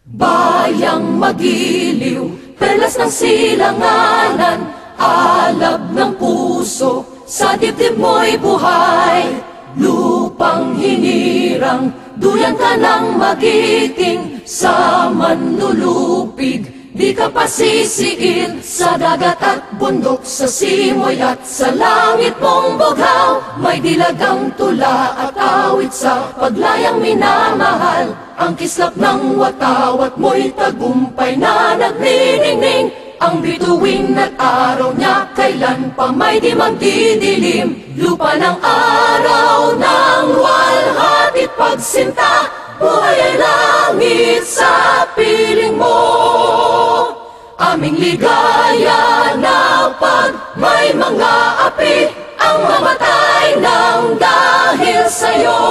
Bayang magiliw, perlas ng silanganan, alab ng puso, sa dibdib mo'y buhay. Lupang hinirang, duyan ka ng magiting, sa manlulupig, di ka pasisiin. Sa dagat at bundok, sa simoy at sa langit mong bughaw, may dilagang tula at awit sa paglayang minamahal. Ang kislap ng watawat mo'y tagumpay na nagniningning. Ang bituin at araw niya kailan pa may di magdidilim. Lupa ng araw ng luwalhati't pagsinta, buhay ay langit sa piling mo. Aming ligaya na pag may mga api ang mamatay ng dahil sa'yo.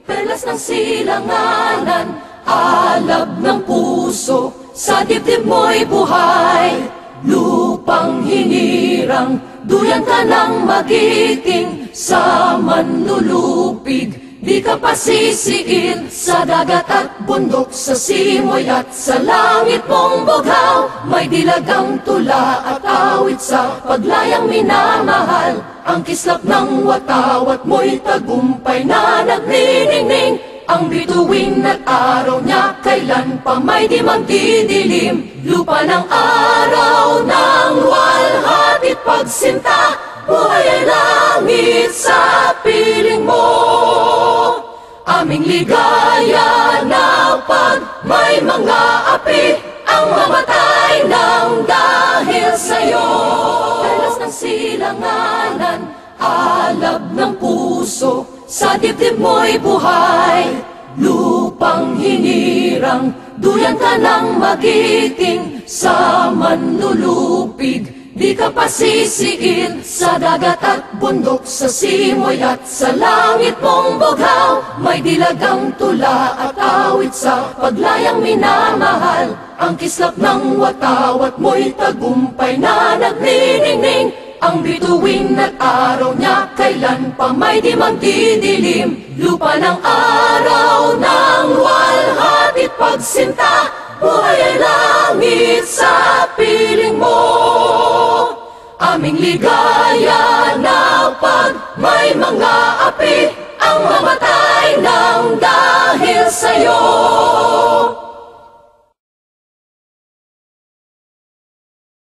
Perlas ng silanganan, alab ng puso, sa dibdib mo'y buhay. Lupang hinirang, duyan ka ng magiting, sa manlulupig, di ka pasisiin. Sa dagat at bundok, sa simoy at sa langit mong bughaw, may dilagang tula at awit sa paglayang minamahal. Ang kislap ng watawat mo'y tagumpay na nagniningning. Ang bituin at araw niya kailan pa may di magdidilim. Lupa ng araw ng luwalhati't pagsinta, buhay ay langit sa piling mo. Aming ligaya na pag may mga api ang mamatay ng dahil sa'yo. Perlas ng silanganan, alab ng puso, sa dibdib mo'y buhay. Lupang hinirang, duyan ka ng magiting, sa manlulupig, di ka pasisiin. Sa dagat at bundok, sa simoy at sa langit mong bughaw, may dilagang tula at awit sa paglayang minamahal. Ang kislap ng watawat mo'y tagumpay na nagniningning. Ang bituin at araw niya kailan pa may di magdidilim. Lupa ng araw ng luwalhati't pagsinta, buhay ay langit sa piling mo. Aming ligaya na pag may mga api ang mamatay ng dahil sa'yo.